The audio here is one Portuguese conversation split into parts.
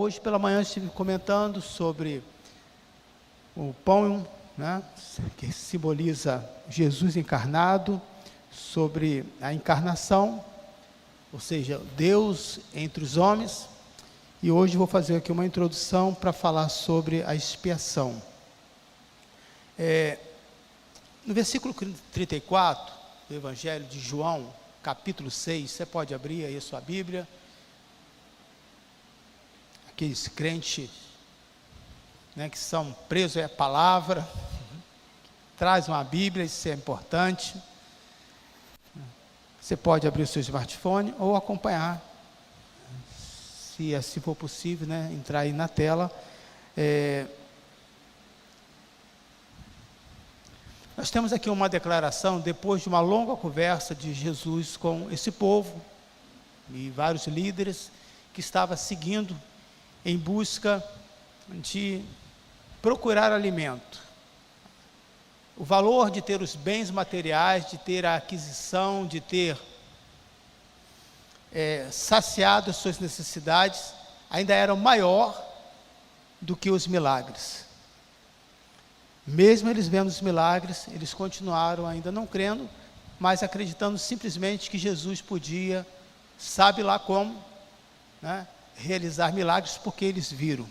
Hoje pela manhã estive comentando sobre o pão, né, que simboliza Jesus encarnado, sobre a encarnação, ou seja, Deus entre os homens. E hoje vou fazer aqui uma introdução para falar sobre a expiação. No versículo 34 do Evangelho de João, capítulo 6, você pode abrir aí a sua Bíblia. Aqueles crentes, né, que são presos à palavra, traz uma Bíblia, isso é importante. Você pode abrir o seu smartphone ou acompanhar, se assim for possível, né, entrar aí na tela. Nós temos aqui uma declaração, depois de uma longa conversa de Jesus com esse povo, e vários líderes, que estava seguindo em busca de procurar alimento. O valor de ter os bens materiais, de ter a aquisição, de ter saciado as suas necessidades, ainda era maior do que os milagres. Mesmo eles vendo os milagres, eles continuaram ainda não crendo, mas acreditando simplesmente que Jesus podia, sabe lá como, né, realizar milagres, porque eles viram.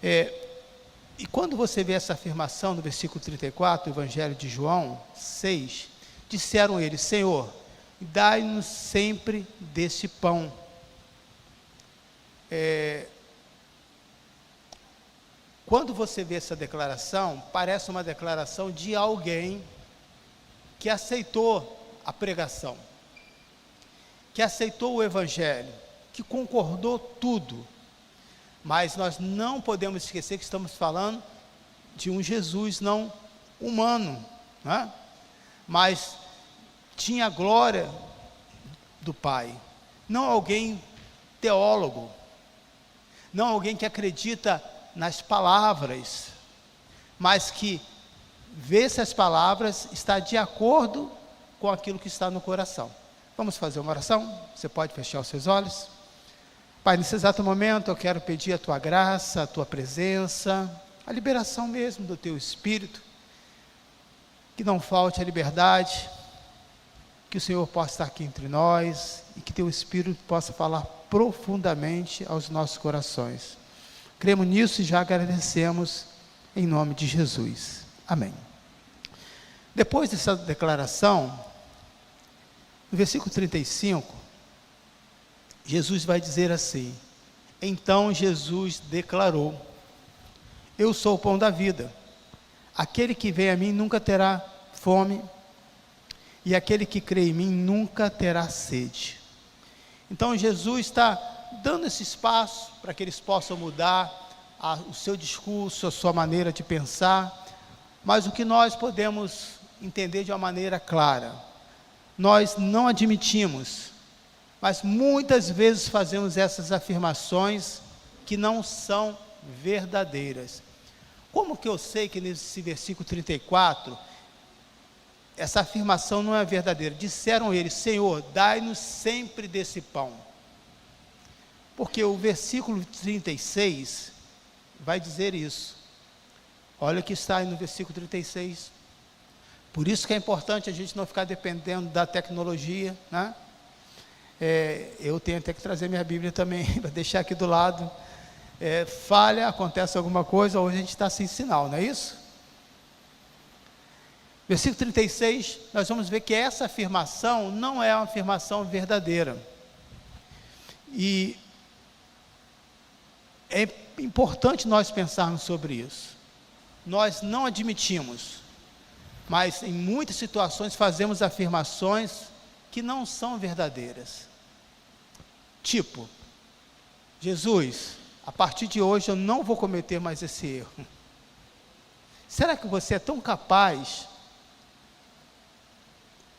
E quando você vê essa afirmação no versículo 34, do Evangelho de João 6, disseram eles: Senhor, dai-nos sempre desse pão. Quando você vê essa declaração, parece uma declaração de alguém que aceitou a pregação, que aceitou o Evangelho, que concordou tudo. Mas nós não podemos esquecer que estamos falando de um Jesus não humano, né? Mas tinha a glória do Pai. Não alguém teólogo, não alguém que acredita nas palavras, mas que vê se as palavras estão de acordo com aquilo que está no coração. Vamos fazer uma oração? Você pode fechar os seus olhos? Pai, nesse exato momento eu quero pedir a Tua graça, a Tua presença, a liberação mesmo do Teu Espírito, que não falte a liberdade, que o Senhor possa estar aqui entre nós e que Teu Espírito possa falar profundamente aos nossos corações. Cremos nisso e já agradecemos em nome de Jesus. Amém. Depois dessa declaração, no versículo 35, Jesus vai dizer assim: então Jesus declarou: eu sou o pão da vida, aquele que vem a mim nunca terá fome, e aquele que crê em mim nunca terá sede. Então Jesus está dando esse espaço para que eles possam mudar o seu discurso, a sua maneira de pensar, mas o que nós podemos entender de uma maneira clara: nós não admitimos, mas muitas vezes fazemos essas afirmações que não são verdadeiras. Como que eu sei que nesse versículo 34, essa afirmação não é verdadeira? Disseram eles: Senhor, dai-nos sempre desse pão. Porque o versículo 36 vai dizer isso. Olha o que está aí no versículo 36. Por isso que é importante a gente não ficar dependendo da tecnologia, né? Eu tenho até que trazer minha Bíblia também, para deixar aqui do lado. Falha, acontece alguma coisa, hoje a gente está sem sinal, não é isso? Versículo 36, nós vamos ver que essa afirmação não é uma afirmação verdadeira. E é importante nós pensarmos sobre isso. Nós não admitimos, mas em muitas situações fazemos afirmações que não são verdadeiras. Tipo: Jesus, a partir de hoje eu não vou cometer mais esse erro. Será que você é tão capaz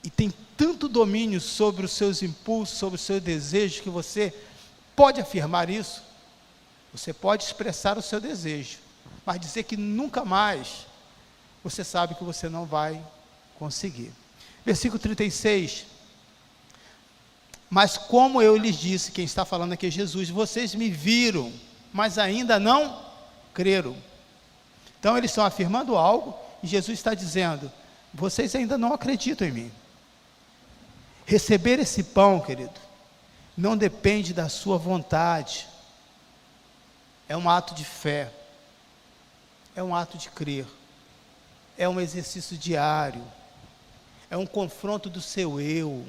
e tem tanto domínio sobre os seus impulsos, sobre os seus desejos, que você pode afirmar isso? Você pode expressar o seu desejo, mas dizer que nunca mais, você sabe que você não vai conseguir. Versículo 36, Mas como eu lhes disse, quem está falando aqui é Jesus, vocês me viram, mas ainda não creram. Então eles estão afirmando algo, e Jesus está dizendo, vocês ainda não acreditam em mim. Receber esse pão, querido, não depende da sua vontade, é um ato de fé, é um ato de crer, é um exercício diário, é um confronto do seu eu,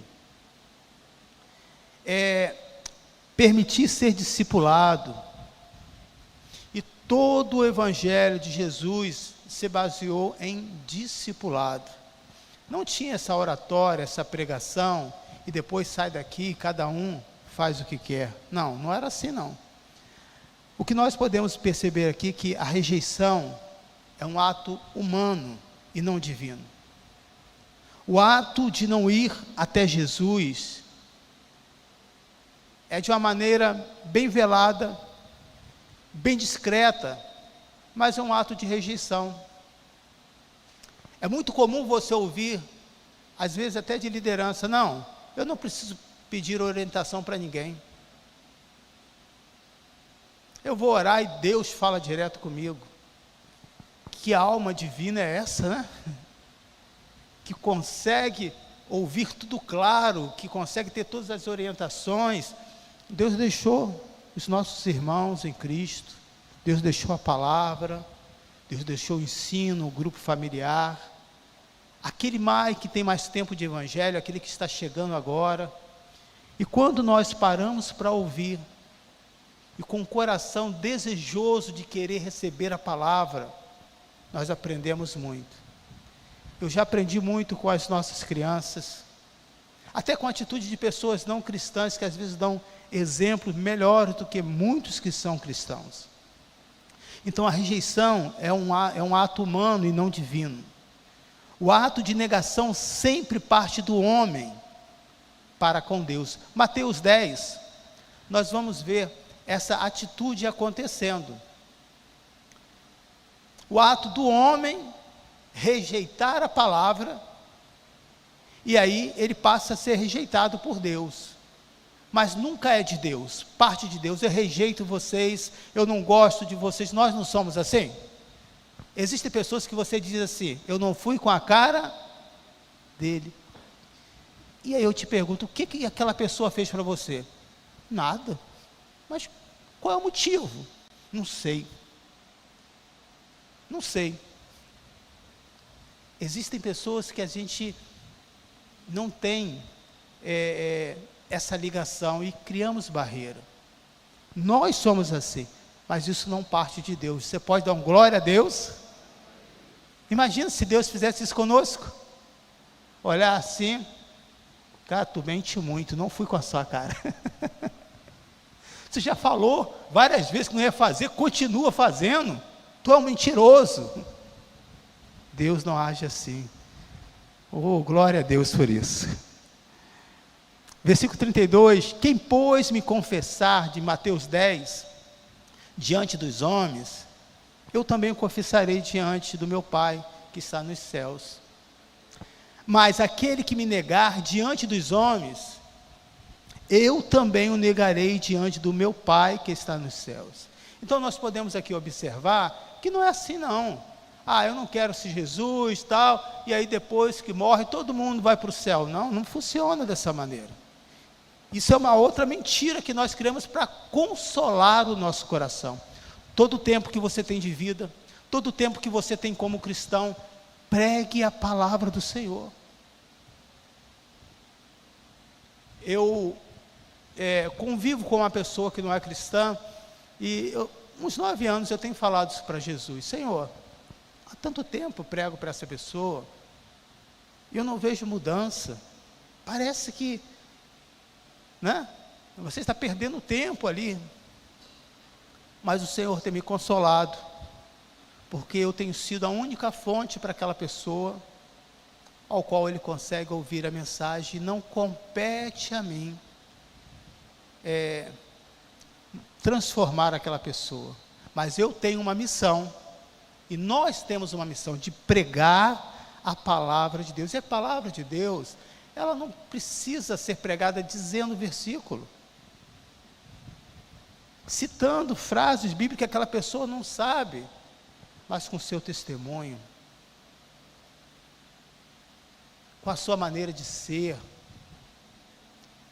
é permitir ser discipulado. E todo o evangelho de Jesus se baseou em discipulado. Não tinha essa oratória, essa pregação, e depois sai daqui e cada um faz o que quer. Não, não era assim não. O que nós podemos perceber aqui é que a rejeição é um ato humano e não divino. O ato de não ir até Jesus é de uma maneira bem velada, bem discreta, mas é um ato de rejeição. É muito comum você ouvir, às vezes até de liderança, não, eu não preciso pedir orientação para ninguém. Eu vou orar e Deus fala direto comigo. Que alma divina é essa, né? Que consegue ouvir tudo claro, que consegue ter todas as orientações. Deus deixou os nossos irmãos em Cristo, Deus deixou a palavra, Deus deixou o ensino, o grupo familiar, aquele que tem mais tempo de evangelho, aquele que está chegando agora. E quando nós paramos para ouvir, e com o coração desejoso de querer receber a palavra, nós aprendemos muito. Eu já aprendi muito com as nossas crianças, até com a atitude de pessoas não cristãs, que às vezes dão exemplos melhores do que muitos que são cristãos. Então a rejeição é um ato humano e não divino. O ato de negação sempre parte do homem para com Deus. Mateus 10, nós vamos ver essa atitude acontecendo. O ato do homem rejeitar a palavra, e aí ele passa a ser rejeitado por Deus. Mas nunca é de Deus, parte de Deus. Eu rejeito vocês, eu não gosto de vocês. Nós não somos assim. Existem pessoas que você diz assim, eu não fui com a cara dele. E aí eu te pergunto, o que aquela pessoa fez para você? Nada. Mas qual é o motivo? Não sei. Não sei. Existem pessoas que a gente não tem essa ligação e criamos barreira. Nós somos assim, mas isso não parte de Deus. Você pode dar um glória a Deus? Imagina se Deus fizesse isso conosco. Olhar assim, cara, tu mente muito, não fui com a sua cara. Você já falou várias vezes que não ia fazer, continua fazendo. Tu é um mentiroso. Deus não age assim. Oh, glória a Deus por isso. Versículo 32, quem pois me confessar, de Mateus 10, diante dos homens, eu também o confessarei diante do meu Pai, que está nos céus. Mas aquele que me negar diante dos homens, eu também o negarei diante do meu Pai, que está nos céus. Então nós podemos aqui observar, que não é assim não. Eu não quero ser Jesus, tal, e aí depois que morre, todo mundo vai para o céu. Não, não funciona dessa maneira. Isso é uma outra mentira que nós criamos para consolar o nosso coração. Todo o tempo que você tem de vida, todo o tempo que você tem como cristão, pregue a palavra do Senhor. Eu convivo com uma pessoa que não é cristã, e uns 9 anos eu tenho falado isso para Jesus. Senhor, há tanto tempo eu prego para essa pessoa, e eu não vejo mudança. Parece que, né? Você está perdendo tempo ali. Mas o Senhor tem me consolado, porque eu tenho sido a única fonte para aquela pessoa, ao qual ele consegue ouvir a mensagem. Não compete a mim transformar aquela pessoa, mas eu tenho uma missão, e nós temos uma missão de pregar a palavra de Deus. E a palavra de Deus, ela não precisa ser pregada dizendo o versículo, citando frases bíblicas que aquela pessoa não sabe, mas com seu testemunho, com a sua maneira de ser,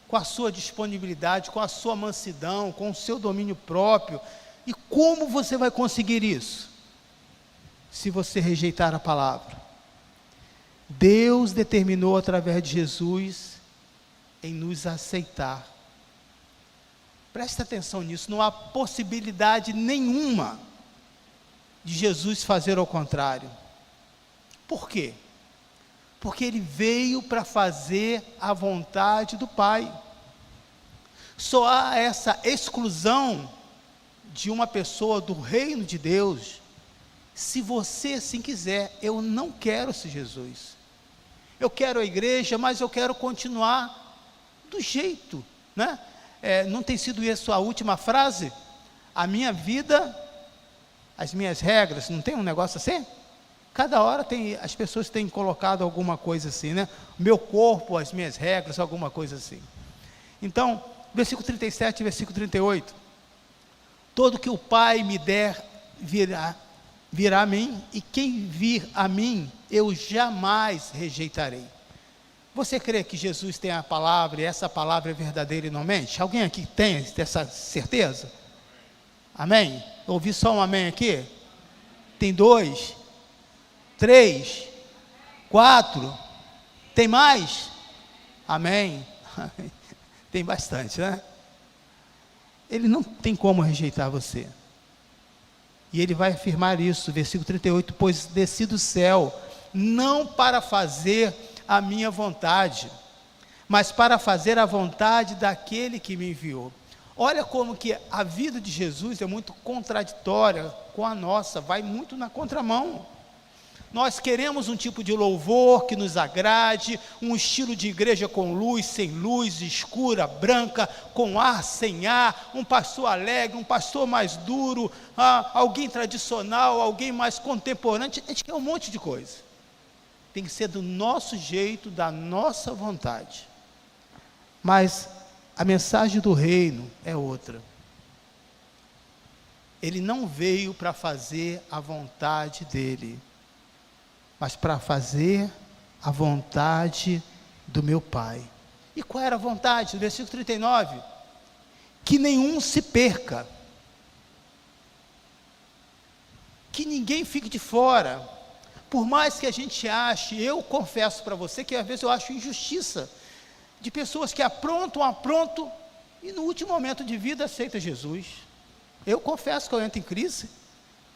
com a sua disponibilidade, com a sua mansidão, com o seu domínio próprio. E como você vai conseguir isso? Se você rejeitar a palavra. Deus determinou através de Jesus em nos aceitar. Preste atenção nisso, não há possibilidade nenhuma de Jesus fazer ao contrário. Por quê? Porque ele veio para fazer a vontade do Pai. Só há essa exclusão de uma pessoa do reino de Deus, se você assim quiser. Eu não quero ser Jesus. Eu quero a igreja, mas eu quero continuar do jeito, né? Não tem sido isso a última frase? A minha vida, as minhas regras, não tem um negócio assim? Cada hora as pessoas têm colocado alguma coisa assim, né? Meu corpo, as minhas regras, alguma coisa assim. Então, versículo 37 e versículo 38. Todo que o Pai me der virá a mim, e quem vir a mim, eu jamais rejeitarei. Você crê que Jesus tem a palavra, e essa palavra é verdadeira e não mente? Alguém aqui tem essa certeza? Amém? Eu ouvi só um amém aqui? Tem 2, 3, 4, tem mais? Amém? Tem bastante, né? Ele não tem como rejeitar você. E ele vai afirmar isso, versículo 38, pois desci do céu, não para fazer a minha vontade, mas para fazer a vontade daquele que me enviou. Olha como que a vida de Jesus é muito contraditória com a nossa, vai muito na contramão. Nós queremos um tipo de louvor que nos agrade, um estilo de igreja com luz, sem luz, escura, branca, com ar, sem ar, um pastor alegre, um pastor mais duro, alguém tradicional, alguém mais contemporâneo. A gente quer um monte de coisa. Tem que ser do nosso jeito, da nossa vontade. Mas a mensagem do reino é outra. Ele não veio para fazer a vontade dele, mas para fazer a vontade do meu Pai. E qual era a vontade? No versículo 39, que nenhum se perca, que ninguém fique de fora. Por mais que a gente ache, eu confesso para você que às vezes eu acho injustiça, de pessoas que aprontam e no último momento de vida aceita Jesus. Eu confesso que eu entro em crise.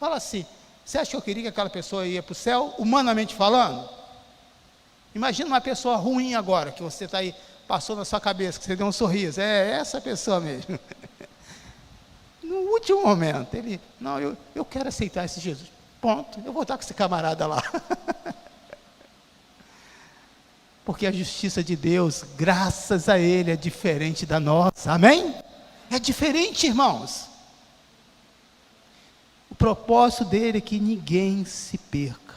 Fala assim, você acha que eu queria que aquela pessoa ia para o céu, humanamente falando? Imagina uma pessoa ruim agora, que você está aí, passou na sua cabeça, que você deu um sorriso, é essa pessoa mesmo. No último momento, ele, não, eu quero aceitar esse Jesus. Ponto, eu vou estar com esse camarada lá. Porque a justiça de Deus, graças a Ele, é diferente da nossa, amém? É diferente, irmãos. O propósito dele é que ninguém se perca.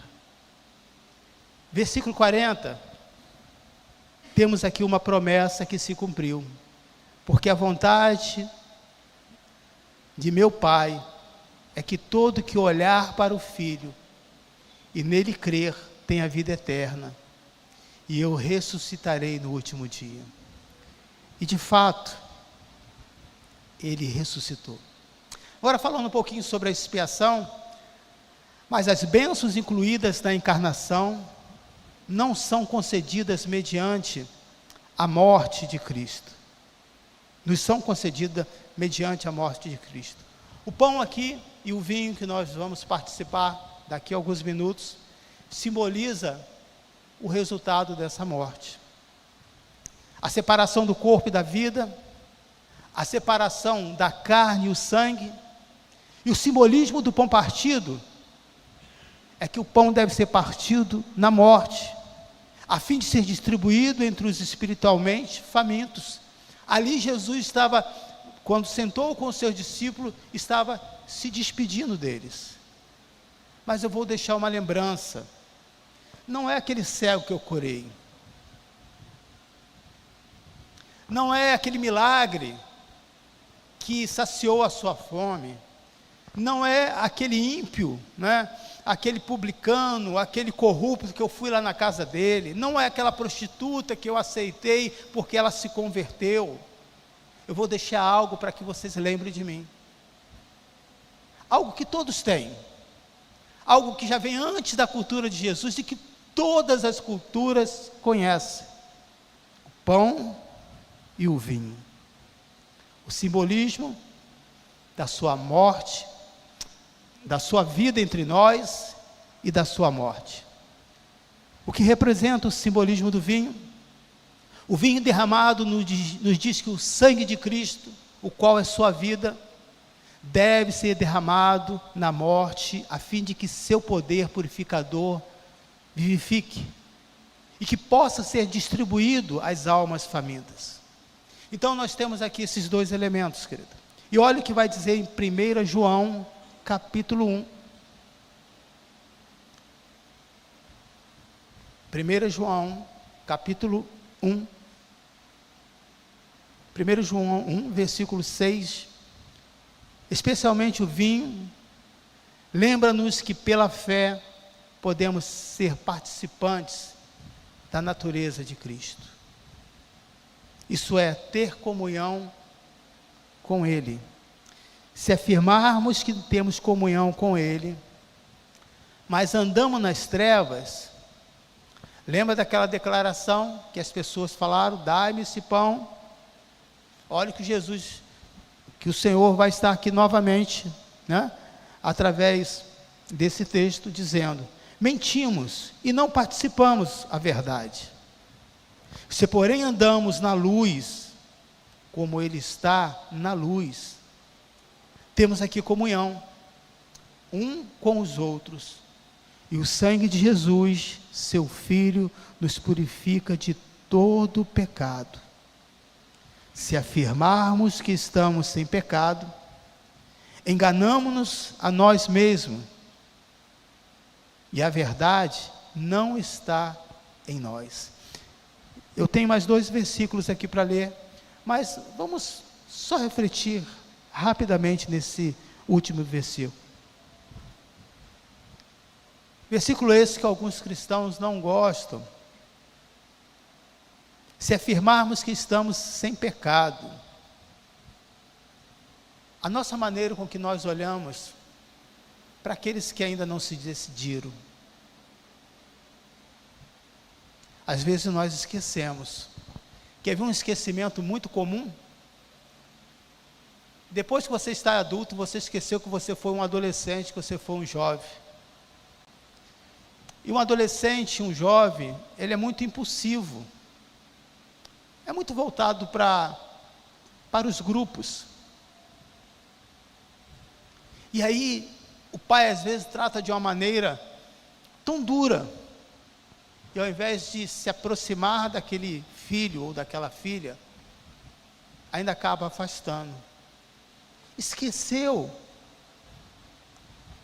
Versículo 40, temos aqui uma promessa que se cumpriu, porque a vontade de meu Pai é que todo que olhar para o Filho e nele crer tenha vida eterna, e eu ressuscitarei no último dia. E de fato, ele ressuscitou. Agora falando um pouquinho sobre a expiação, mas as bênçãos incluídas na encarnação não são concedidas mediante a morte de Cristo. Nos são concedidas mediante a morte de Cristo. O pão aqui e o vinho que nós vamos participar daqui a alguns minutos, simboliza o resultado dessa morte. A separação do corpo e da vida, a separação da carne e o sangue, e o simbolismo do pão partido, é que o pão deve ser partido na morte, a fim de ser distribuído entre os espiritualmente famintos. Ali Jesus estava, quando sentou com os seus discípulos, estava se despedindo deles. Mas eu vou deixar uma lembrança, não é aquele cego que eu curei, não é aquele milagre que saciou a sua fome, não é aquele ímpio, né? Aquele publicano, aquele corrupto que eu fui lá na casa dele, não é aquela prostituta que eu aceitei porque ela se converteu. Eu vou deixar algo para que vocês lembrem de mim, algo que todos têm, algo que já vem antes da cultura de Jesus e que todas as culturas conhecem: o pão e o vinho, o simbolismo da sua morte, da sua vida entre nós e da sua morte. O que representa o simbolismo do vinho? O vinho derramado nos diz que o sangue de Cristo, o qual é sua vida, deve ser derramado na morte, a fim de que seu poder purificador vivifique e que possa ser distribuído às almas famintas. Então nós temos aqui esses dois elementos, querido. E olha o que vai dizer em 1 João capítulo 1. 1 João capítulo 1. 1 João 1, versículo 6. Especialmente o vinho, lembra-nos que pela fé podemos ser participantes da natureza de Cristo. Isso é, ter comunhão com Ele. Se afirmarmos que temos comunhão com Ele, mas andamos nas trevas, lembra daquela declaração que as pessoas falaram: dai-me esse pão. Olha que o Senhor vai estar aqui novamente, né? Através desse texto, dizendo: mentimos e não participamos a verdade. Se porém andamos na luz, como Ele está na luz, temos aqui comunhão, um com os outros, e o sangue de Jesus, seu Filho, nos purifica de todo pecado. Se afirmarmos que estamos sem pecado, enganamo-nos a nós mesmos, e a verdade não está em nós. Eu tenho mais 2 versículos aqui para ler, mas vamos só refletir rapidamente nesse último versículo. Versículo esse que alguns cristãos não gostam. Se afirmarmos que estamos sem pecado, a nossa maneira com que nós olhamos para aqueles que ainda não se decidiram, às vezes nós esquecemos. Quer ver um esquecimento muito comum? Depois que você está adulto, você esqueceu que você foi um adolescente, que você foi um jovem. E um adolescente, um jovem, ele é muito impulsivo. É muito voltado para os grupos. E aí, o pai às vezes trata de uma maneira tão dura, e ao invés de se aproximar daquele filho ou daquela filha, ainda acaba afastando. Esqueceu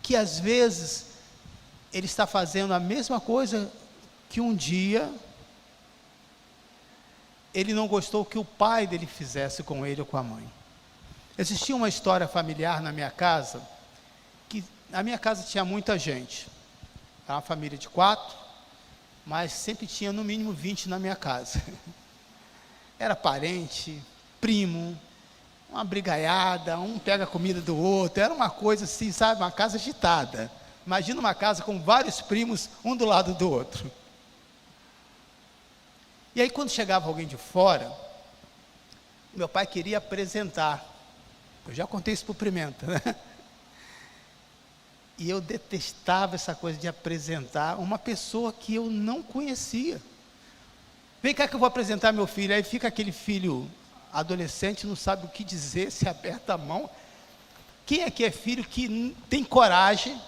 que às vezes ele está fazendo a mesma coisa que um dia ele não gostou que o pai dele fizesse com ele ou com a mãe. Existia uma história familiar na minha casa, que na minha casa tinha muita gente. Era uma família de 4, mas sempre tinha no mínimo 20 na minha casa. Era parente, primo, uma brigaiada, um pega a comida do outro, era uma coisa assim, sabe, uma casa agitada. Imagina uma casa com vários primos, um do lado do outro. E aí quando chegava alguém de fora, meu pai queria apresentar. Eu já contei isso para o Pimenta, né? E eu detestava essa coisa de apresentar uma pessoa que eu não conhecia. Vem cá que eu vou apresentar meu filho. Aí fica aquele filho adolescente, não sabe o que dizer, se aperta a mão. Quem aqui é filho que tem coragem,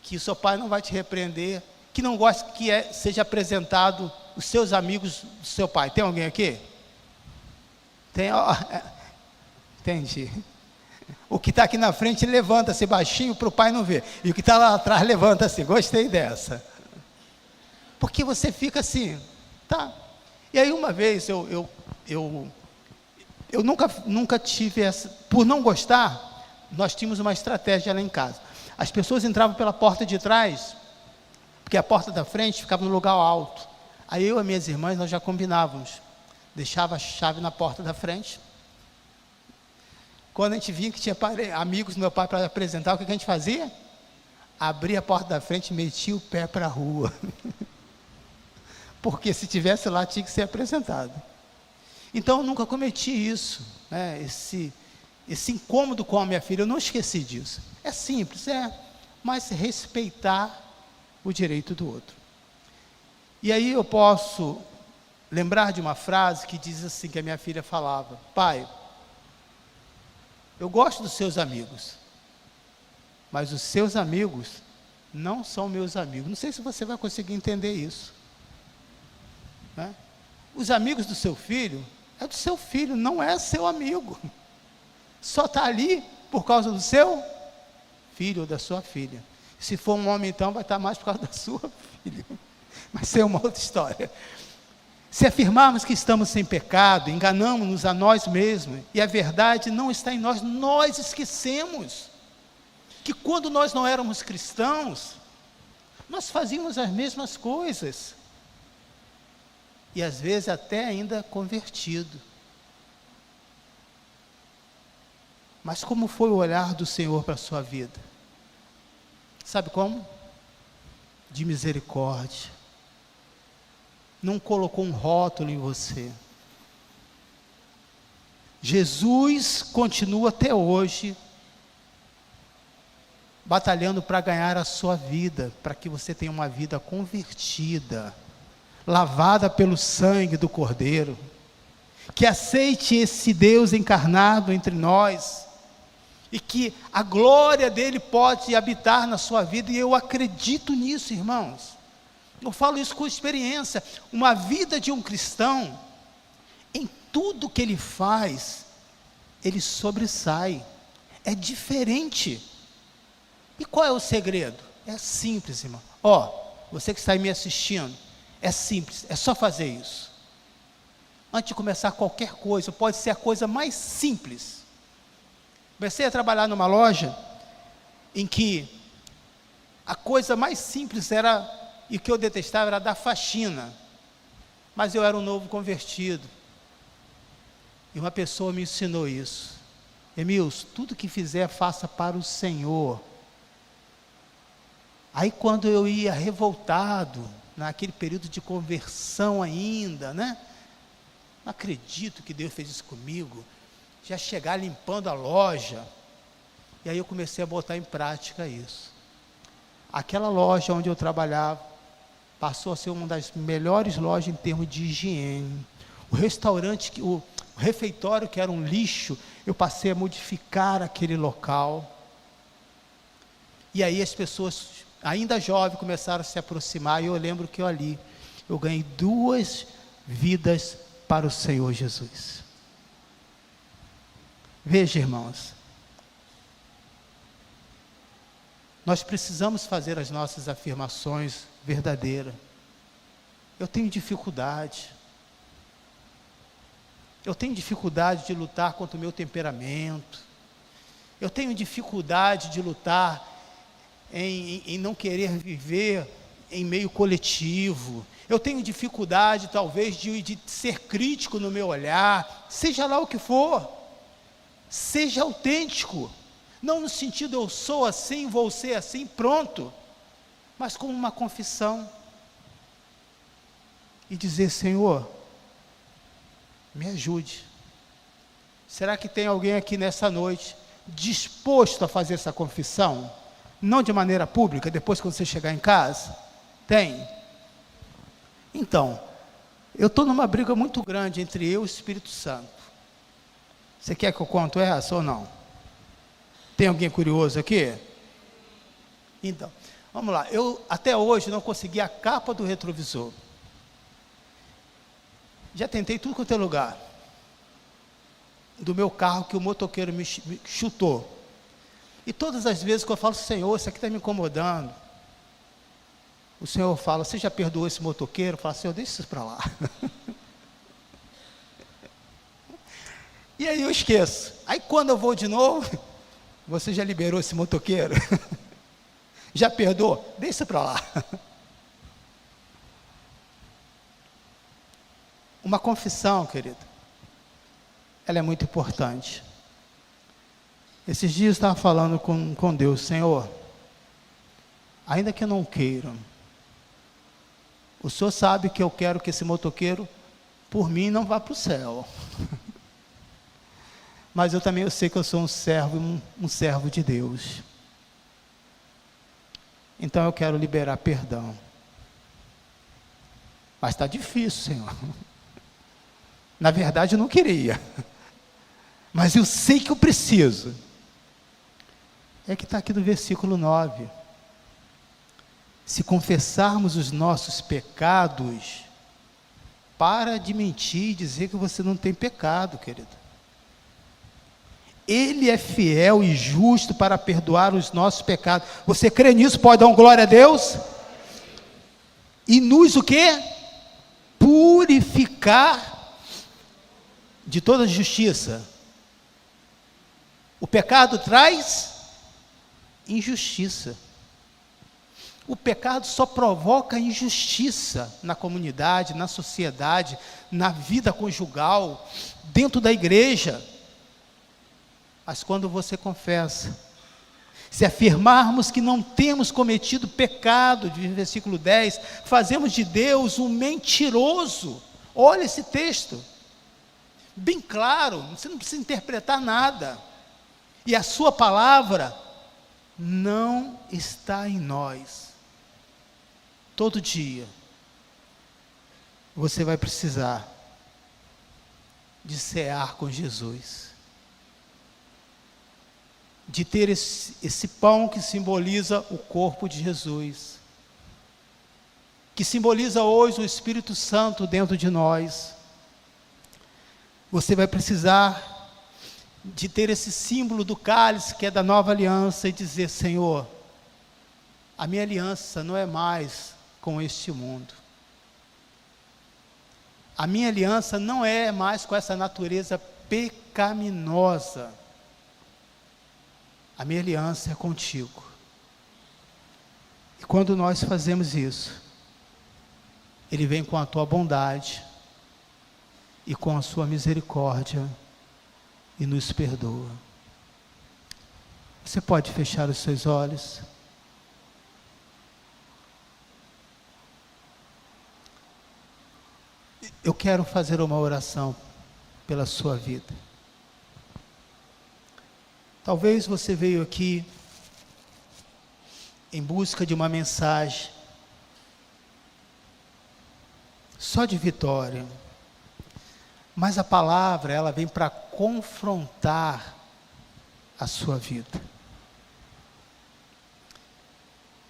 que o seu pai não vai te repreender, que não gosta que seja apresentado os seus amigos do seu pai? Tem alguém aqui? Tem, ó, entendi. O que está aqui na frente levanta-se baixinho para o pai não ver, e o que está lá atrás levanta-se. Gostei dessa, porque você fica assim, tá? E aí uma vez eu Eu nunca tive essa, por não gostar, nós tínhamos uma estratégia lá em casa. As pessoas entravam pela porta de trás, porque a porta da frente ficava no lugar alto. Aí eu e minhas irmãs, nós já combinávamos, deixava a chave na porta da frente. Quando a gente via que tinha amigos do meu pai para apresentar, o que a gente fazia? Abria a porta da frente e metia o pé para a rua. Porque se tivesse lá, tinha que ser apresentado. Então eu nunca cometi isso, né? Esse incômodo com a minha filha, eu não esqueci disso. É simples, mas respeitar o direito do outro. E aí eu posso lembrar de uma frase que diz assim, que a minha filha falava: pai, eu gosto dos seus amigos, mas os seus amigos não são meus amigos. Não sei se você vai conseguir entender isso, né? Os amigos do seu filho, é do seu filho, não é seu amigo. Só está ali por causa do seu filho ou da sua filha. Se for um homem, então, vai estar mais por causa da sua filha. Mas isso é uma outra história. Se afirmarmos que estamos sem pecado, enganamos-nos a nós mesmos, e a verdade não está em nós. Nós esquecemos que quando nós não éramos cristãos, nós fazíamos as mesmas coisas. E às vezes até ainda convertido. Mas como foi o olhar do Senhor para a sua vida? Sabe como? De misericórdia. Não colocou um rótulo em você. Jesus continua até hoje batalhando para ganhar a sua vida, para que você tenha uma vida convertida, lavada pelo sangue do Cordeiro, que aceite esse Deus encarnado entre nós, e que a glória dele pode habitar na sua vida, e eu acredito nisso, irmãos. Eu falo isso com experiência. Uma vida de um cristão, em tudo que ele faz, ele sobressai, é diferente. E qual é o segredo? É simples, irmão. Você que está aí me assistindo, é simples, é só fazer isso. Antes de começar qualquer coisa, pode ser a coisa mais simples. Comecei a trabalhar numa loja em que a coisa mais simples era, e o que eu detestava era dar faxina. Mas eu era um novo convertido. E uma pessoa me ensinou isso. Emilson, tudo que fizer, faça para o Senhor. Aí quando eu ia revoltado, naquele período de conversão ainda, né? Não acredito que Deus fez isso comigo. Já chegar limpando a loja. E aí eu comecei a botar em prática isso. Aquela loja onde eu trabalhava passou a ser uma das melhores lojas em termos de higiene. O restaurante, o refeitório, que era um lixo, eu passei a modificar aquele local. E aí as pessoas, ainda jovens, começaram a se aproximar, e eu lembro que eu ganhei 2 vidas para o Senhor Jesus. Veja, irmãos, nós precisamos fazer as nossas afirmações verdadeiras. Eu tenho dificuldade de lutar contra o meu temperamento, eu tenho dificuldade de lutar em não querer viver em meio coletivo, eu tenho dificuldade talvez de ser crítico no meu olhar, seja lá o que for. Seja autêntico, não no sentido eu sou assim, vou ser assim, pronto, mas como uma confissão, e dizer: Senhor, me ajude. Será que tem alguém aqui nessa noite disposto a fazer essa confissão? Não de maneira pública, depois quando você chegar em casa? Tem? Então, eu estou numa briga muito grande entre eu e o Espírito Santo. Você quer que eu conte essa ou não? Tem alguém curioso aqui? Então, vamos lá. Eu até hoje não consegui a capa do retrovisor. Já tentei tudo quanto é lugar do meu carro, que o motoqueiro me chutou. E todas as vezes que eu falo: Senhor, isso aqui está me incomodando, o Senhor fala: você já perdoou esse motoqueiro? Eu falo: Senhor, deixa isso para lá. E aí eu esqueço. Aí quando eu vou de novo, você já liberou esse motoqueiro? Já perdoou? Deixa para lá. Uma confissão, querido, ela é muito importante. Esses dias eu estava falando com Deus: Senhor, ainda que eu não queira, o Senhor sabe que eu quero que esse motoqueiro, por mim, não vá para o céu. Mas eu sei que eu sou um servo de Deus. Então eu quero liberar perdão. Mas está difícil, Senhor. Na verdade eu não queria. Mas eu sei que eu preciso. É que está aqui no versículo 9. Se confessarmos os nossos pecados, para de mentir e dizer que você não tem pecado, querido. Ele é fiel e justo para perdoar os nossos pecados. Você crê nisso? Pode dar um glória a Deus? E nos o quê? Purificar de toda justiça. O pecado traz injustiça. O pecado só provoca injustiça na comunidade, na sociedade, na vida conjugal, dentro da igreja. Mas quando você confessa, se afirmarmos que não temos cometido pecado, de versículo 10, fazemos de Deus um mentiroso. Olha esse texto, bem claro, você não precisa interpretar nada. E a sua palavra não está em nós. Todo dia, você vai precisar de cear com Jesus. De ter esse pão que simboliza o corpo de Jesus, que simboliza hoje o Espírito Santo dentro de nós. Você vai precisar de ter esse símbolo do cálice, que é da nova aliança, e dizer: Senhor, a minha aliança não é mais com este mundo. A minha aliança não é mais com essa natureza pecaminosa. A minha aliança é contigo. E quando nós fazemos isso, Ele vem com a tua bondade e com a sua misericórdia e nos perdoa. Você pode fechar os seus olhos? Eu quero fazer uma oração pela sua vida. Talvez você veio aqui em busca de uma mensagem só de vitória, mas a palavra, ela vem para confrontar a sua vida.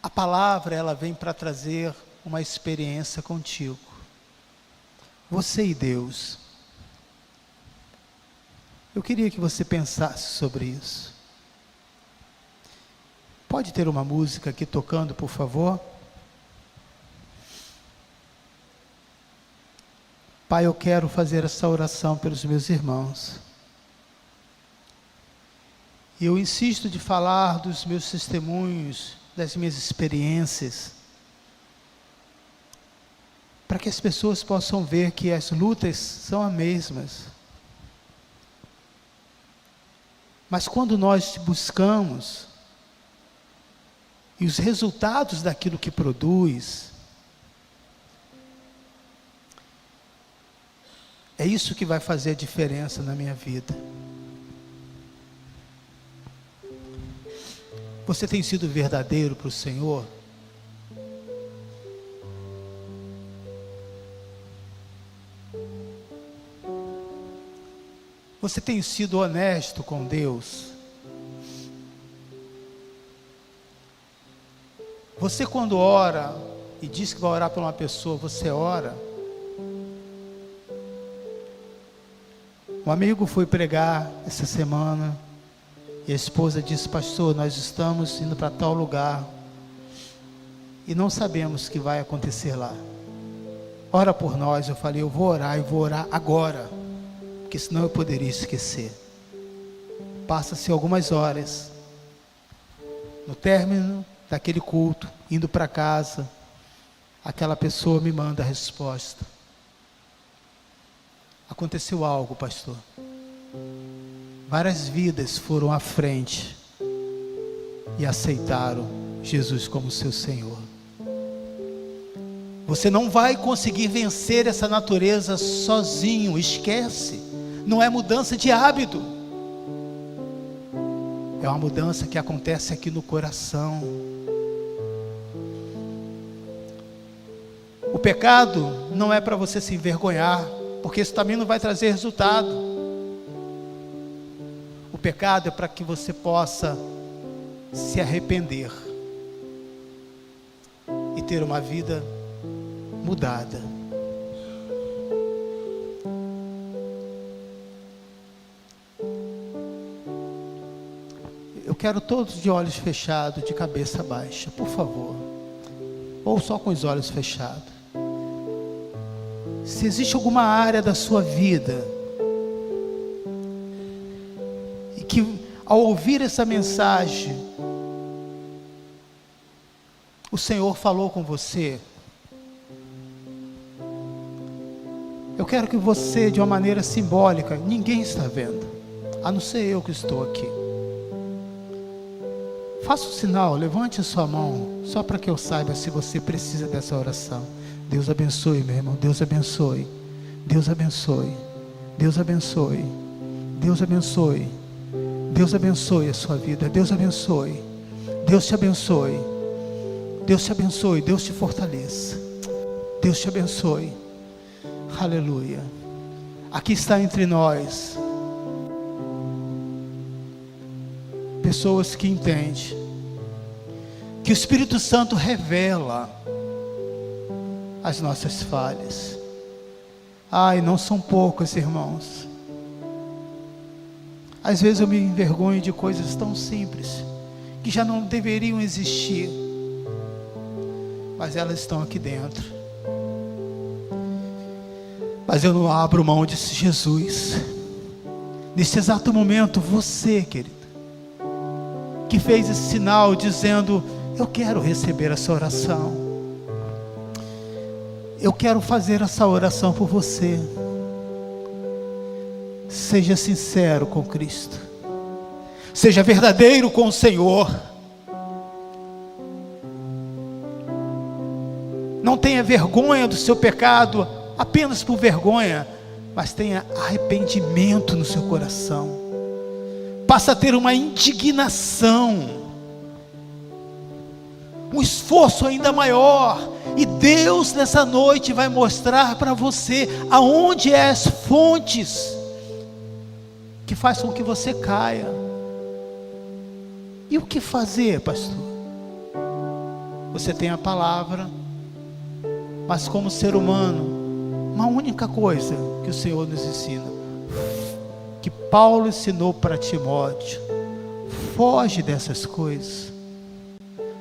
A palavra, ela vem para trazer uma experiência contigo, você e Deus. Eu queria que você pensasse sobre isso. Pode ter uma música aqui tocando, por favor? Pai, eu quero fazer essa oração pelos meus irmãos. E eu insisto de falar dos meus testemunhos, das minhas experiências, para que as pessoas possam ver que as lutas são as mesmas. Mas quando nós buscamos, e os resultados daquilo que produz, é isso que vai fazer a diferença na minha vida. Você tem sido verdadeiro para o Senhor? Você tem sido honesto com Deus? Você, quando ora e diz que vai orar por uma pessoa, você ora? Um amigo foi pregar essa semana e a esposa disse: pastor, nós estamos indo para tal lugar e não sabemos o que vai acontecer lá. Ora por nós. Eu falei: eu vou orar e vou orar agora. porque senão eu poderia esquecer. Passa-se algumas horas, no término daquele culto, indo para casa, aquela pessoa me manda a resposta: aconteceu algo, pastor. Várias vidas foram à frente e aceitaram Jesus como seu Senhor. Você não vai conseguir vencer essa natureza sozinho, esquece. Não é mudança de hábito, é uma mudança que acontece aqui no coração. O pecado não é para você se envergonhar, porque isso também não vai trazer resultado. O pecado é para que você possa se arrepender e ter uma vida mudada. Eu quero todos de olhos fechados, de cabeça baixa, por favor, ou só com os olhos fechados. Se existe alguma área da sua vida e que ao ouvir essa mensagem o Senhor falou com você, eu quero que você, de uma maneira simbólica, ninguém está vendo, a não ser eu que estou aqui, faça o sinal, levante a sua mão, só para que eu saiba se você precisa dessa oração. Deus abençoe, meu irmão, Deus abençoe, Deus abençoe, Deus abençoe, Deus abençoe, Deus abençoe a sua vida, Deus abençoe, Deus te abençoe, Deus te abençoe, Deus te fortaleça, Deus te abençoe, aleluia. Aqui está entre nós pessoas que entendem que o Espírito Santo revela as nossas falhas. Ai, não são poucas, irmãos. Às vezes eu me envergonho de coisas tão simples que já não deveriam existir, mas elas estão aqui dentro. Mas eu não abro mão de Jesus. Nesse exato momento, você, querido, que fez esse sinal dizendo: eu quero receber essa oração, eu quero fazer essa oração por você. Seja sincero com Cristo, seja verdadeiro com o Senhor. Não tenha vergonha do seu pecado apenas por vergonha, mas tenha arrependimento no seu coração. Passa a ter uma indignação, um esforço ainda maior, e Deus nessa noite vai mostrar para você aonde é as fontes que faz com que você caia. E o que fazer, pastor? Você tem a palavra, mas como ser humano, uma única coisa que o Senhor nos ensina, que Paulo ensinou para Timóteo: foge dessas coisas.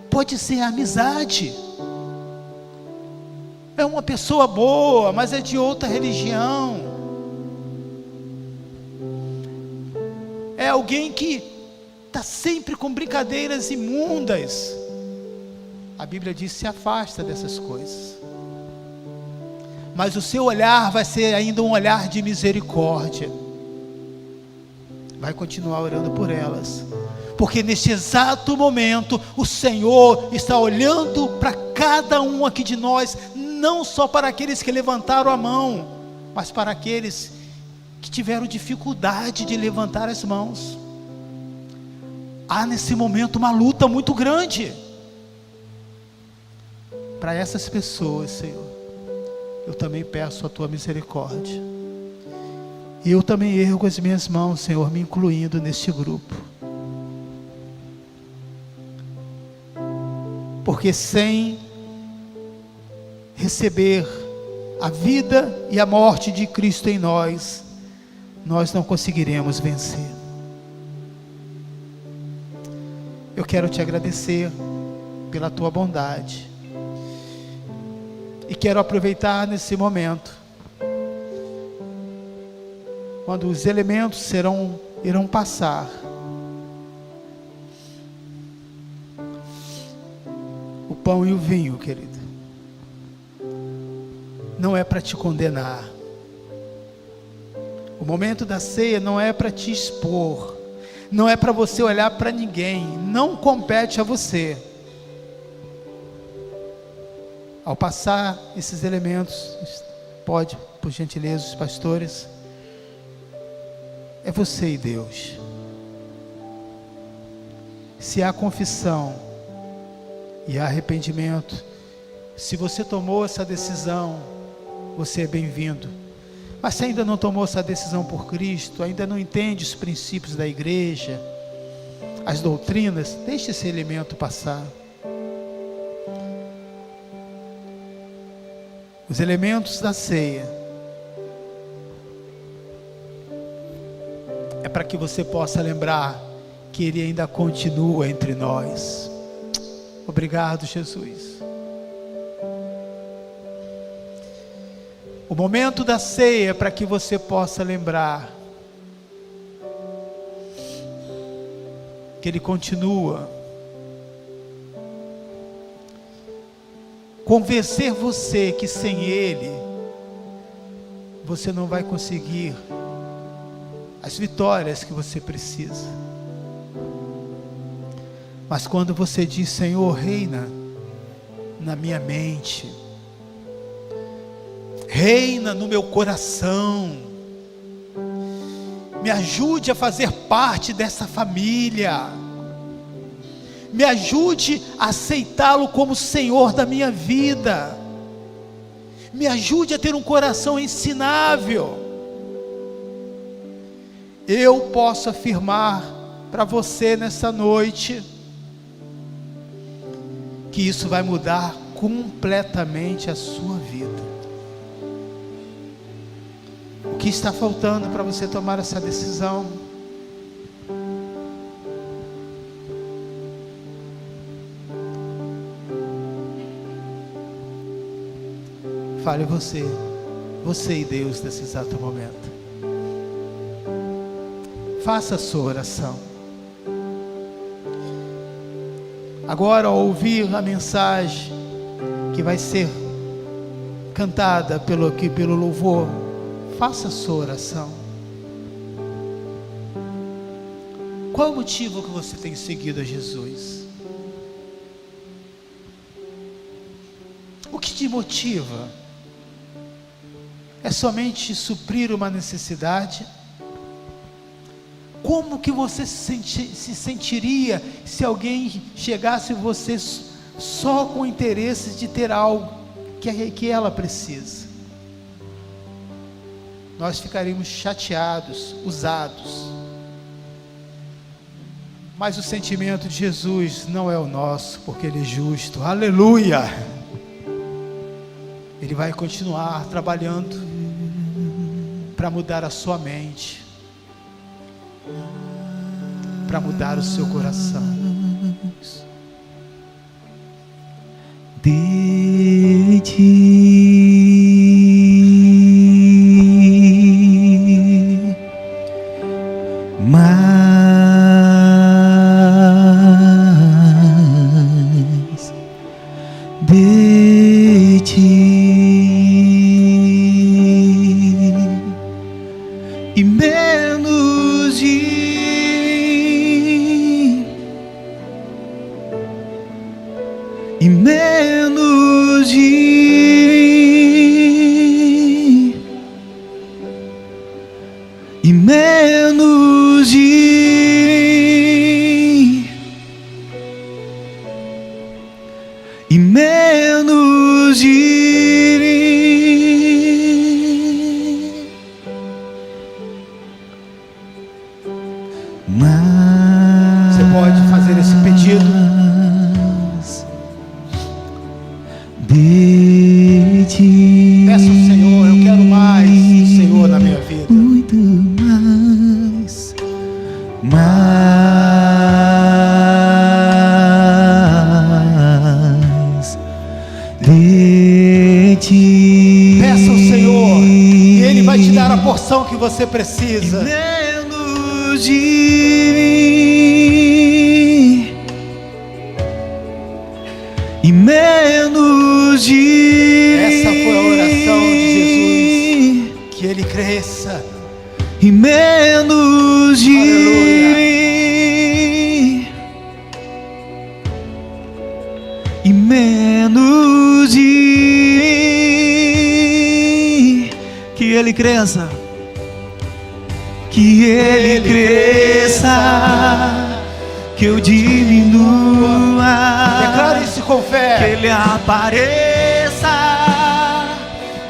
Pode ser amizade, é uma pessoa boa, mas é de outra religião, é alguém que está sempre com brincadeiras imundas. A Bíblia diz: se afasta dessas coisas. Mas o seu olhar vai ser ainda um olhar de misericórdia. Vai continuar orando por elas, porque neste exato momento o Senhor está olhando para cada um aqui de nós, não só para aqueles que levantaram a mão, mas para aqueles que tiveram dificuldade de levantar as mãos. Há nesse momento uma luta muito grande. Para essas pessoas, Senhor, eu também peço a tua misericórdia. E eu também ergo as minhas mãos, Senhor, me incluindo neste grupo. Porque sem receber a vida e a morte de Cristo em nós, nós não conseguiremos vencer. Eu quero te agradecer pela tua bondade. E quero aproveitar nesse momento quando os elementos irão passar, o pão e o vinho, querido, não é para te condenar. O momento da ceia não é para te expor, não é para você olhar para ninguém, não compete a você. Ao passar esses elementos, pode, por gentileza, os pastores, é você e Deus. Se há confissão e há arrependimento, se você tomou essa decisão, você é bem-vindo. Mas se ainda não tomou essa decisão por Cristo, ainda não entende os princípios da igreja, as doutrinas, deixe esse elemento passar. Os elementos da ceia é para que você possa lembrar que Ele ainda continua entre nós. Obrigado, Jesus. O momento da ceia é para que você possa lembrar que Ele continua. Convencer você que sem Ele, você não vai conseguir as vitórias que você precisa. Mas quando você diz: Senhor, reina na minha mente, reina no meu coração, me ajude a fazer parte dessa família, me ajude a aceitá-lo como Senhor da minha vida, me ajude a ter um coração ensinável. Eu posso afirmar para você nessa noite que isso vai mudar completamente a sua vida. O que está faltando para você tomar essa decisão? Fale você e Deus nesse exato momento. Faça a sua oração. Agora, ao ouvir a mensagem que vai ser cantada pelo louvor, faça a sua oração. Qual o motivo que você tem seguido a Jesus? O que te motiva? É somente suprir uma necessidade? Como que você se sentiria se alguém chegasse a você só com o interesse de ter algo que ela precisa? Nós ficaríamos chateados, usados. Mas o sentimento de Jesus não é o nosso, porque Ele é justo. Aleluia! Ele vai continuar trabalhando para mudar a sua mente, para mudar o seu coração. De ti, mais de ti, e menos de e menos de e menos de e menos de você pode fazer esse pedido de ti. Peça ao Senhor: eu quero mais do Senhor na minha vida. Muito mais, mais de ti. Peça ao Senhor e Ele vai te dar a porção que você você precisa. Menos de mim e menos de Essa foi a oração de Jesus, que Ele cresça e menos de mim e menos de mim, que Ele cresça, que Ele cresça, que eu diminua. Declare isso com fé. Que Ele apareça,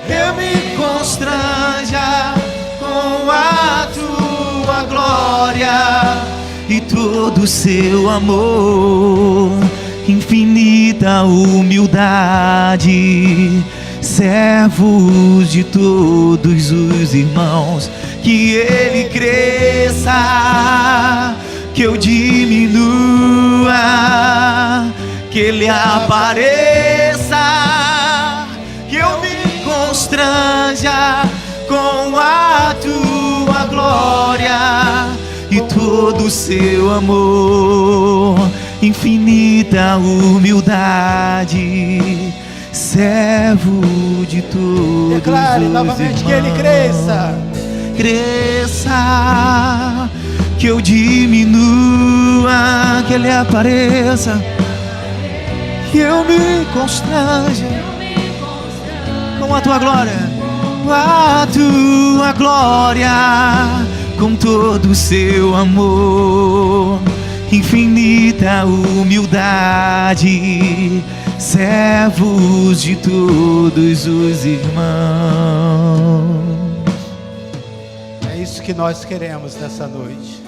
eu me constranja com a tua glória e todo o seu amor, infinita humildade, servos de todos os irmãos. Que Ele cresça, que eu diminua, que Ele apareça, que eu me constranja com a tua glória e todo o seu amor, infinita humildade, servo de todos. Declare novamente que Ele cresça. Cresça, que eu diminua, que Ele apareça, que eu me constranja com a tua glória, a tua glória, com todo o seu amor, infinita humildade, servos de todos os irmãos. É isso que nós queremos nessa noite.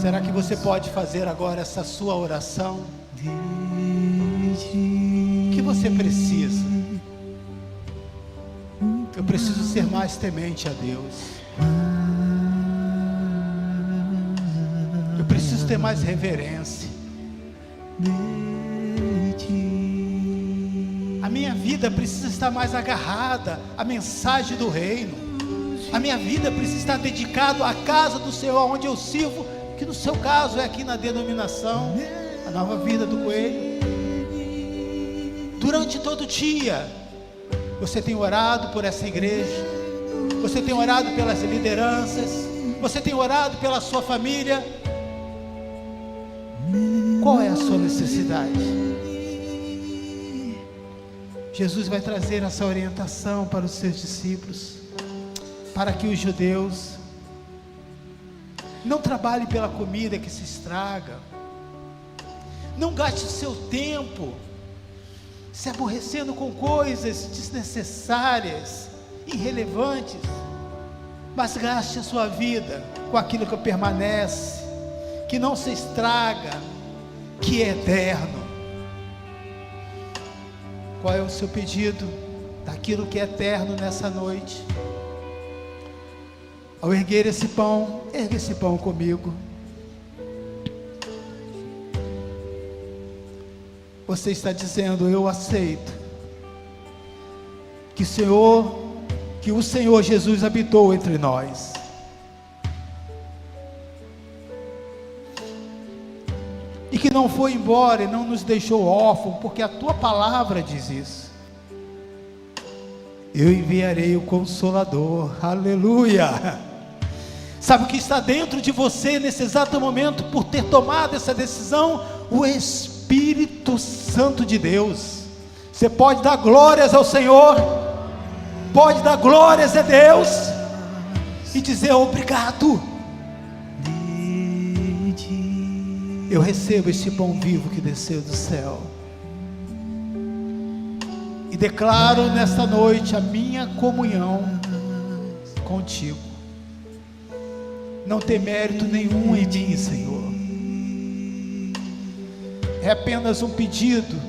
Será que você pode fazer agora essa sua oração? O que você precisa? Eu preciso ser mais temente a Deus. Eu preciso ter mais reverência. A minha vida precisa estar mais agarrada à mensagem do reino. A minha vida precisa estar dedicada à casa do Senhor, onde eu sirvo, que no seu caso é aqui na denominação, a Nova Vida do Coelho. Durante todo o dia, você tem orado por essa igreja, você tem orado pelas lideranças, você tem orado pela sua família. Qual é a sua necessidade? Jesus vai trazer essa orientação para os seus discípulos, para que os judeus não trabalhem pela comida que se estraga, não gaste o seu tempo se aborrecendo com coisas desnecessárias, irrelevantes, mas gaste a sua vida com aquilo que permanece, que não se estraga, que é eterno. Qual é o seu pedido daquilo que é eterno nessa noite? Ao erguer esse pão, erga esse pão comigo. Você está dizendo: eu aceito que o Senhor Jesus habitou entre nós. E que não foi embora e não nos deixou órfãos, porque a tua palavra diz isso. Eu enviarei o Consolador, aleluia. Sabe o que está dentro de você nesse exato momento, por ter tomado essa decisão? O Espírito Santo de Deus. Você pode dar glórias ao Senhor, pode dar glórias a Deus e dizer: obrigado. Eu recebo este pão vivo que desceu do céu e declaro nesta noite a minha comunhão contigo. Não tem mérito nenhum em mim, Senhor. É apenas um pedido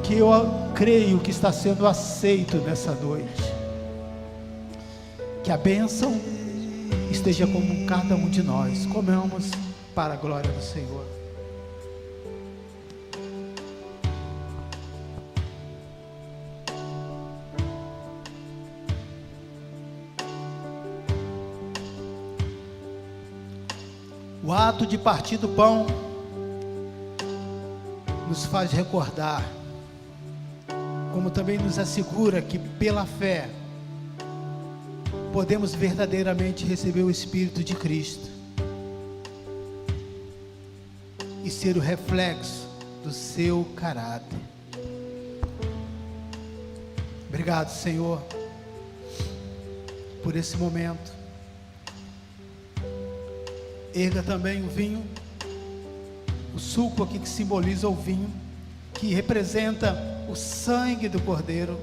que eu creio que está sendo aceito nessa noite. Que a bênção esteja com cada um de nós. Comemos para a glória do Senhor. O ato de partir do pão nos faz recordar, como também nos assegura que pela fé podemos verdadeiramente receber o Espírito de Cristo e ser o reflexo do seu caráter. Obrigado, Senhor, por esse momento. Erga também o vinho, o suco aqui que simboliza o vinho, que representa o sangue do Cordeiro.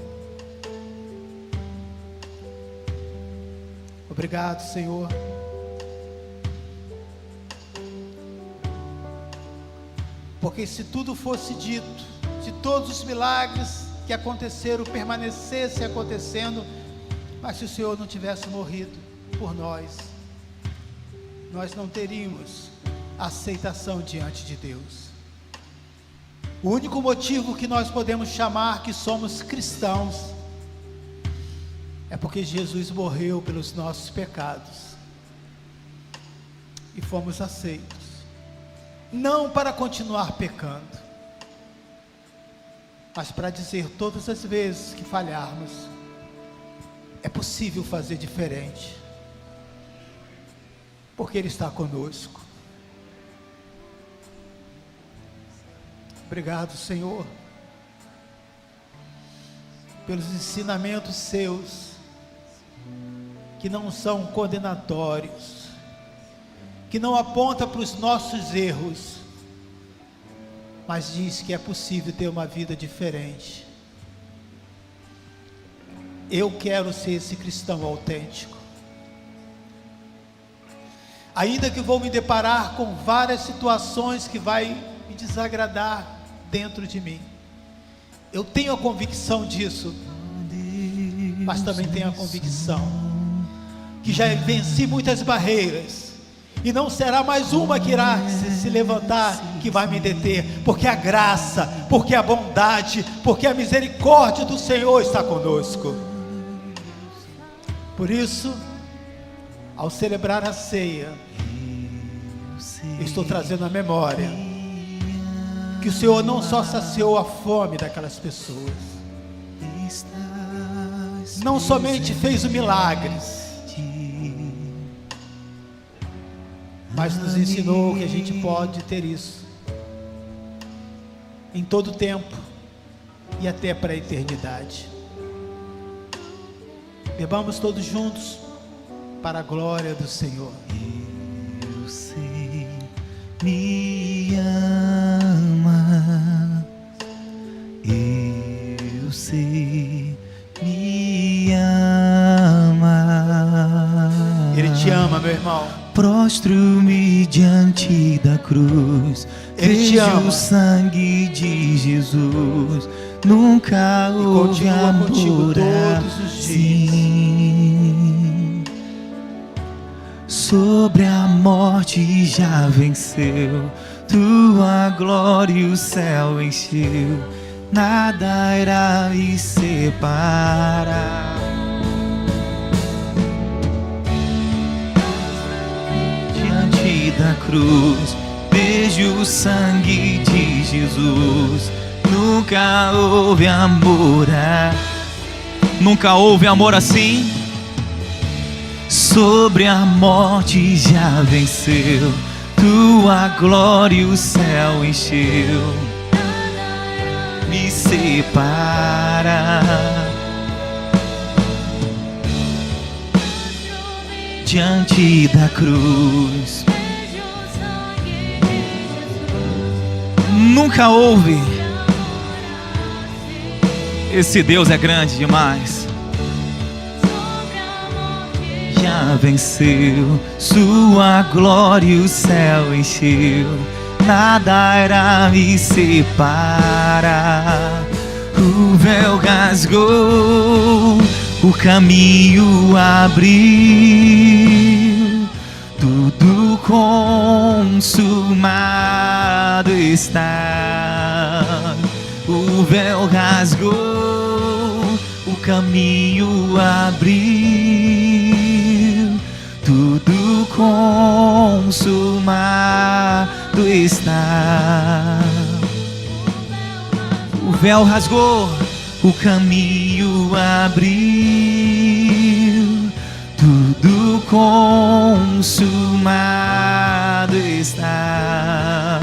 Obrigado, Senhor. Porque se tudo fosse dito, se todos os milagres que aconteceram permanecessem acontecendo, mas se o Senhor não tivesse morrido por nós, nós não teríamos aceitação diante de Deus. O único motivo que nós podemos chamar que somos cristãos é porque Jesus morreu pelos nossos pecados e fomos aceitos, não para continuar pecando, mas para dizer todas as vezes que falharmos, é possível fazer diferente, porque Ele está conosco. Obrigado, Senhor, pelos ensinamentos seus, que não são condenatórios, que não apontam para os nossos erros, mas diz que é possível ter uma vida diferente. Eu quero ser esse cristão autêntico. Ainda que vou me deparar com várias situações que vai me desagradar dentro de mim, eu tenho a convicção disso, mas também tenho a convicção que já venci muitas barreiras, e não será mais uma que irá se levantar que vai me deter, porque a graça, porque a bondade, porque a misericórdia do Senhor está conosco. Por isso, ao celebrar a ceia, estou trazendo à memória que o Senhor não só saciou a fome daquelas pessoas, não somente fez o milagre, mas nos ensinou que a gente pode ter isso em todo tempo e até para a eternidade. Bebamos todos juntos para a glória do Senhor. Eu sei, me ama. Eu sei, me ama. Ele te ama, meu irmão. Prostro-me diante da cruz, vejo o sangue de Jesus. Nunca houve amor assim. Sobre a morte já venceu, tua glória e o céu encheu. Nada irá me separar. Da cruz, vejo o sangue de Jesus. Nunca houve amor, nunca houve amor assim. Sobre a morte já venceu, tua glória e o céu encheu. Me separa diante da cruz. Nunca houve. Esse Deus é grande demais. Já venceu, sua glória e o céu encheu. Nada irá me separar. O véu rasgou, o caminho abriu. Tudo consumado está. O véu rasgou, o caminho abriu. Tudo consumado está. O véu rasgou, o caminho abriu, tudo consumado está.